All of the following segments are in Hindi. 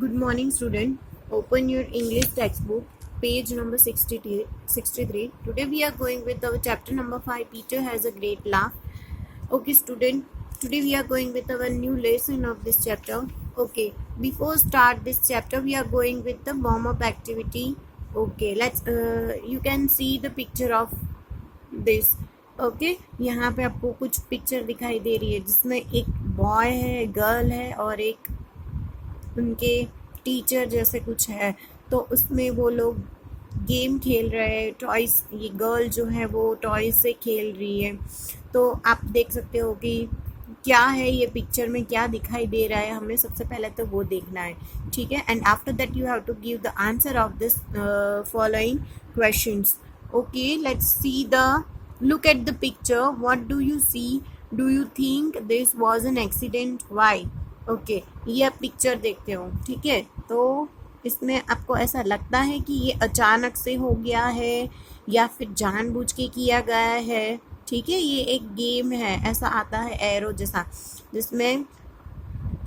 Good morning, student. Open your English textbook, page number 63. Today we are going with our chapter number 5. Peter has a great laugh. Okay, student. Today we are going with our new lesson of this chapter. Okay, before start this chapter, we are going with the warm up activity. Okay, let's. You can see the picture of this. Okay यहाँ पे आपको कुछ पिक्चर दिखाई दे रही है जिसमें एक बॉय है, गर्ल है और एक उनके टीचर जैसे कुछ है। तो उसमें वो लोग गेम खेल रहे हैं, टॉयस। ये गर्ल जो है वो टॉयज से खेल रही है। तो आप देख सकते हो कि क्या है ये पिक्चर में, क्या दिखाई दे रहा है। हमें सबसे पहले तो वो देखना है, ठीक है। And after that you have to give the answer of this following questions. Okay, let's see the look at the picture. What do you see? Do you think this was an accident? Why? Okay, ये आप पिक्चर देखते हो, ठीक है। तो इसमें आपको ऐसा लगता है कि ये अचानक से हो गया है या फिर जानबूझ के किया गया है, ठीक है। ये एक गेम है, ऐसा आता है एरो जैसा, जिसमें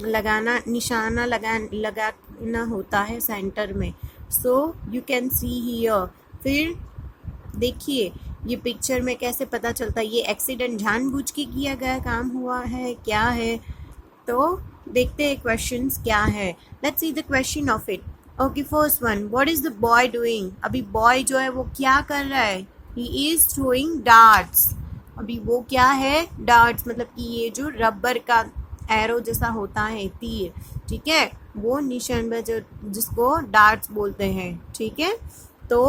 लगाना, निशाना लगाना होता है सेंटर में। So you can see here. फिर देखिए ये पिक्चर में कैसे पता चलता है ये एक्सीडेंट जानबूझ के किया गया काम हुआ है, क्या है। तो देखते हैं क्वेश्चंस क्या है। Let's see the question of it. Okay, first one, what is the boy doing? अभी बॉय जो है वो क्या कर रहा है? He is throwing darts. अभी वो क्या है? डार्ट्स, मतलब कि ये जो रबर का एरो जैसा होता है, तीर, ठीक है, वो निशानबाज जिसको डार्ट्स बोलते हैं, ठीक है। तो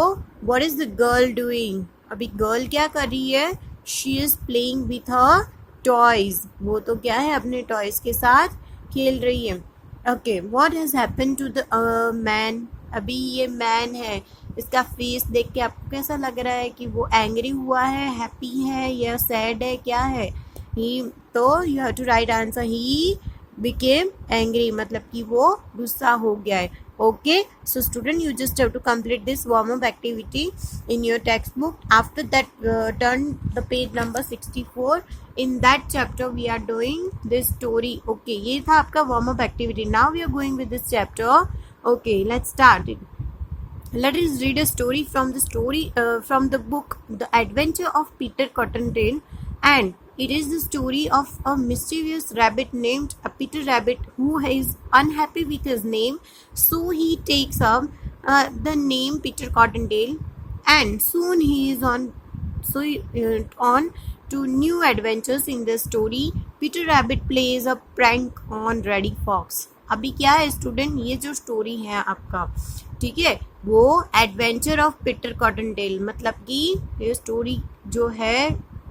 what is the girl doing? अभी गर्ल क्या कर रही है? She is playing with her toys. वो तो क्या है, अपने टॉयज के साथ खेल रही है। Okay, what has happened to the man? अभी ये मैन है, इसका फेस देख के आपको कैसा लग रहा है कि वो एंग्री हुआ है, हैप्पी है या सैड है, क्या है? ही, तो you have to write answer. He became angry, मतलब कि वो गुस्सा हो गया है। Okay, so student, you just have to complete this warm-up activity in your textbook. After that, turn the page number 64. In that chapter, we are doing this story. Okay, ये था आपका warm-up activity. Now we are going with this chapter. Okay, let's start it. Let us read a story from the book The Adventure of Peter Cottontail, and it is the story of a mischievous rabbit named Peter Rabbit who is unhappy with his name, so he takes up the name Peter Cottontail, and soon he is on to new adventures. In the story, Peter Rabbit plays a prank on Reddy Fox. अभी क्या है स्टूडेंट, ये जो स्टोरी है आपका, ठीक है, वो एडवेंचर ऑफ पीटर कॉटनटेल, मतलब कि ये स्टोरी जो है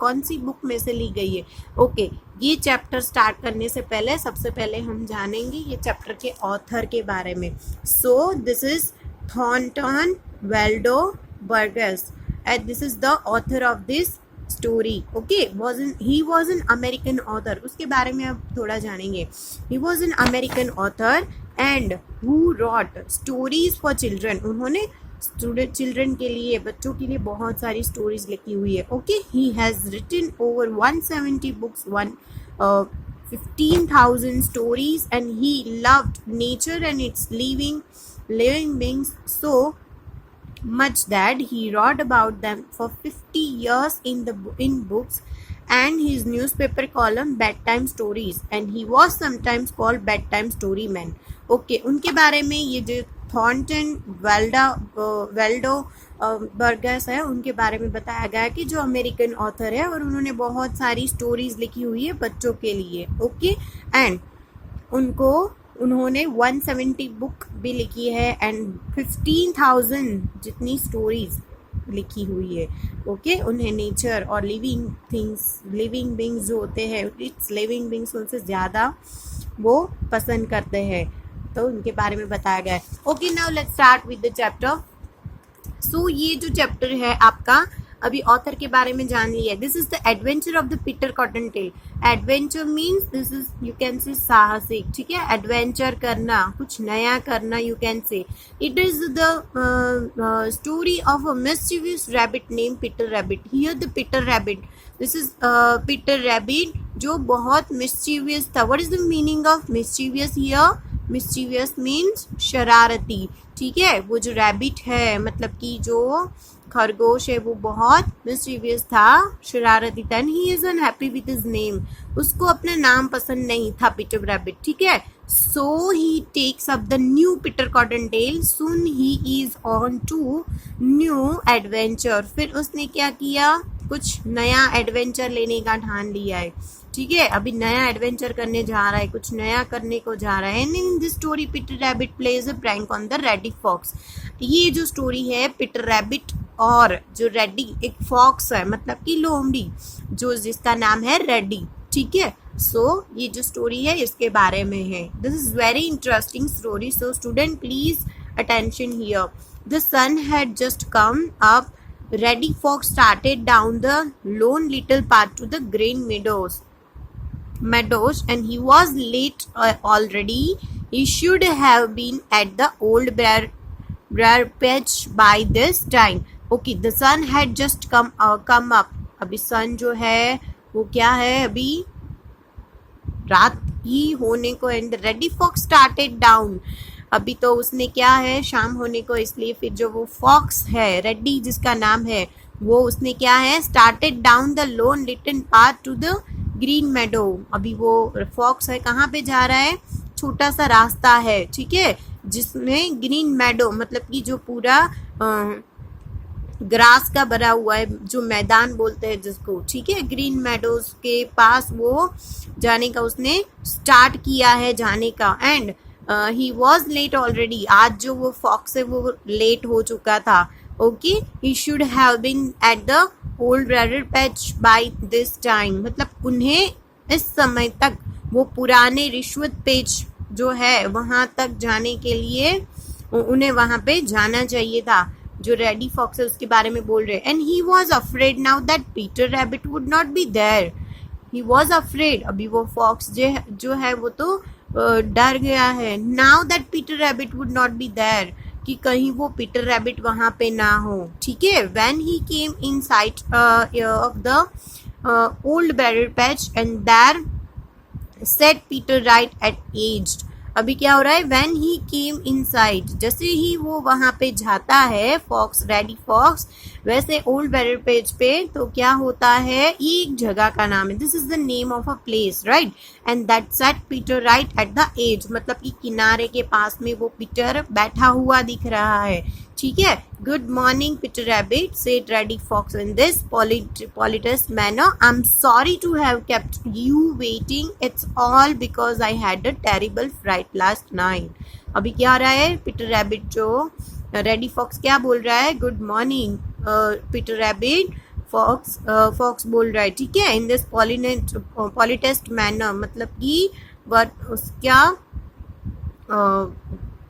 कौन सी बुक में से ली गई है। ओके, ये चैप्टर स्टार्ट करने से पहले सबसे पहले हम जानेंगे ये चैप्टर के ऑथर के बारे में। So this is Thornton Waldo Burgess and this is the author of this story. Okay, he was an American author, उसके बारे में अब थोड़ा जानेंगे। He was an American author and who wrote stories for children. उन्होंने चिल्ड्रन के लिए, बच्चों के लिए बहुत सारी स्टोरीज लिखी हुई है। Okay, he has written over 170 books, 15,000 stories, and he loved nature and its living beings so much that he wrote about them for 50 years in books and his newspaper column Bedtime Stories, and he was sometimes called Bedtime Story Man. Okay, उनके बारे में ये जो थॉर्नटन वेल्डो बर्गस है, उनके बारे में बताया गया कि जो अमेरिकन ऑथर है और उन्होंने बहुत सारी स्टोरीज लिखी हुई है बच्चों के लिए। ओके, एंड उन्होंने 170 बुक भी लिखी है एंड 15,000 जितनी स्टोरीज लिखी हुई है। ओके, उन्हें नेचर और लिविंग बींग्स जो होते हैं, इट्स लिविंग बींग्स, उनसे ज़्यादा वो पसंद करते हैं, तो उनके बारे में बताया गया है। Okay, now let's start with the chapter. So ये जो चैप्टर है आपका, अभी ऑथर के बारे में जान लिया। This is the adventure of the Peter Cottontail. Adventure means this is, you can say, साहसिक, ठीक है, एडवेंचर करना, कुछ नया करना, you can say. It is the story of a mischievous rabbit name Peter rabbit. Here the Peter rabbit, this is Peter rabbit जो बहुत मिस्चीवियस था। What is the meaning of mischievous here? Mischievous means शरारती, ठीक है। वो जो रैबिट है मतलब कि जो खरगोश है वो बहुत मिस्चीवियस था, शरारती था। And he is unhappy with his name, उसको अपना नाम पसंद नहीं था पीटर रैबिट, ठीक है। So he takes up the new Peter Cottontail, soon he is on to new adventure. फिर उसने क्या किया, कुछ नया एडवेंचर लेने का ठान लिया है, ठीक है। अभी नया एडवेंचर करने जा रहा है, कुछ नया करने को जा रहा है। And in this story Peter Rabbit plays a prank on the Reddy Fox. ये जो स्टोरी है पीटर रैबिट और जो रेडी एक फॉक्स है मतलब कि लोमड़ी, जो जिसका नाम है रेडी, ठीक है। सो ये जो स्टोरी है इसके बारे में है। This is very interesting story, so student please attention here. The sun had just come up, Reddy Fox started down the lone little path to the green meadows, and he was late already. He should have been at the old briar patch by this time. Okay, the sun had just come up. अभी sun जो है वो क्या है, अभी रात ही होने को। And Reddy Fox started down, अभी तो उसने क्या है शाम होने को, इसलिए फिर जो वो फॉक्स है रेडी जिसका नाम है वो उसने क्या है started down the lone little path to the green meadow. अभी वो फॉक्स है कहाँ पे जा रहा है, छोटा सा रास्ता है, ठीक है, जिसमें ग्रीन मेडो मतलब कि जो पूरा ग्रास का भरा हुआ है, जो मैदान बोलते हैं जिसको, ठीक है। ग्रीन मेडोज के पास वो जाने का उसने स्टार्ट किया है जाने का। And he was late already, आज जो वो फॉक्स है वो लेट हो चुका था। Okay, he should have been at the old briar patch by this time, मतलब उन्हें इस समय तक वो पुराने रिश्वत पेच जो है वहां तक जाने के लिए उन्हें वहां पे जाना चाहिए था। जो रेडी फॉक्स है उसके बारे में बोल रहे हैं। And he was afraid now that Peter Rabbit would not be there. He was afraid, अभी वो फॉक्स जो है वो तो डर गया है। Now that Peter Rabbit would not be there, कि कहीं वो पीटर रैबिट वहां पे ना हो, ठीक है। When he came in sight of the old briar patch and there sat Peter right at एज्ड। अभी क्या हो रहा है, व्हेन ही केम इनसाइड, जैसे ही वो वहां पे जाता है फॉक्स, रेडी फॉक्स, वैसे ओल्ड बैरर पेज पे तो क्या होता है, ये एक जगह का नाम है, this is the name of a place, right. And that sat Peter right at the edge, मतलब कि किनारे के पास में वो पीटर बैठा हुआ दिख रहा है, ठीक है। Good morning Peter Rabbit, said Reddy Fox in this politest manner. I'm sorry to have kept you waiting. It's all because I had a terrible fright last night. अभी क्या हो रहा है, पीटर रैबिट जो रेडी फॉक्स क्या बोल रहा है, good morning Peter Rabbit, fox बोल रहा है, ठीक है। इन दिस politest manner, मतलब कि उसका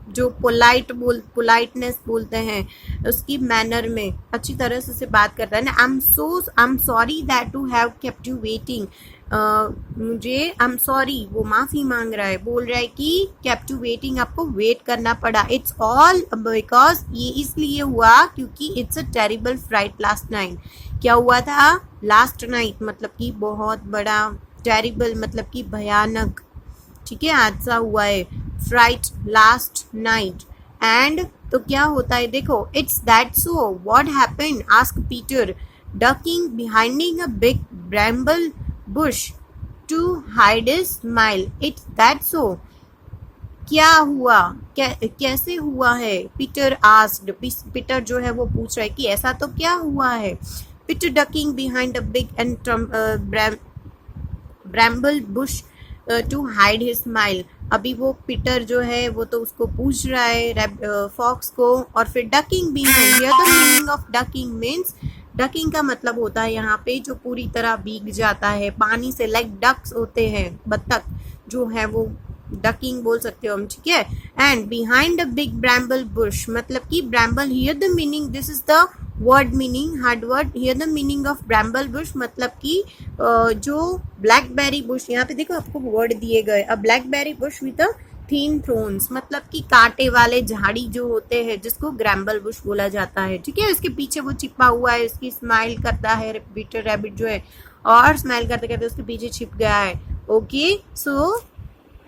जो पोलाइटनेस बोलते हैं उसकी मैनर में अच्छी तरह से बात करता है ना। I am sorry that to have kept you waiting, मुझे आई एम सॉरी, वो माफी मांग रहा है, बोल रहा है कि केप्ट यू वेटिंग, आपको वेट करना पड़ा। इट्स ऑल बिकॉज, ये इसलिए हुआ क्योंकि it's a terrible fright last night. क्या हुआ था लास्ट नाइट, मतलब कि बहुत बड़ा, टेरिबल मतलब कि भयानक, ठीक है, हादसा हुआ है। फ्राइट लास्ट नाइट, एंड तो क्या होता है देखो, it's that so, what happened, ask Peter, ducking behind a big bramble bush to hide his smile. It's that so, क्या हुआ, कैसे हुआ है, पीटर आस्क्ड, पीटर जो है वो पूछ रहा है कि ऐसा तो क्या हुआ है। Peter ducking behind a big and bramble bush to hide his smile. अभी वो पीटर जो है वो तो उसको पूछ रहा है फॉक्स को, और फिर ducking behind, here the meaning of ducking means, ducking का मतलब होता है यहाँ पे जो पूरी तरह भीग जाता है पानी से, लाइक डक्स होते हैं, बत्तख जो है वो डकिंग बोल सकते हो हम, ठीक है। And behind a big bramble bush, मतलब कि bramble, here the meaning, this is the word meaning, hard word, here the meaning of bramble bush, मतलब कि जो ब्लैकबेरी बुश, यहाँ पे देखो आपको वर्ड दिए गए, a blackberry bush with a thin thorns, मतलब कि कांटे वाले झाड़ी जो होते हैं जिसको ग्रैम्बल बुश बोला जाता है, ठीक है। उसके पीछे वो छिपा हुआ है, उसकी स्माइल करता है पीटर रैबिट जो है, और स्माइल करते करते उसके पीछे छिप गया है। ओके, सो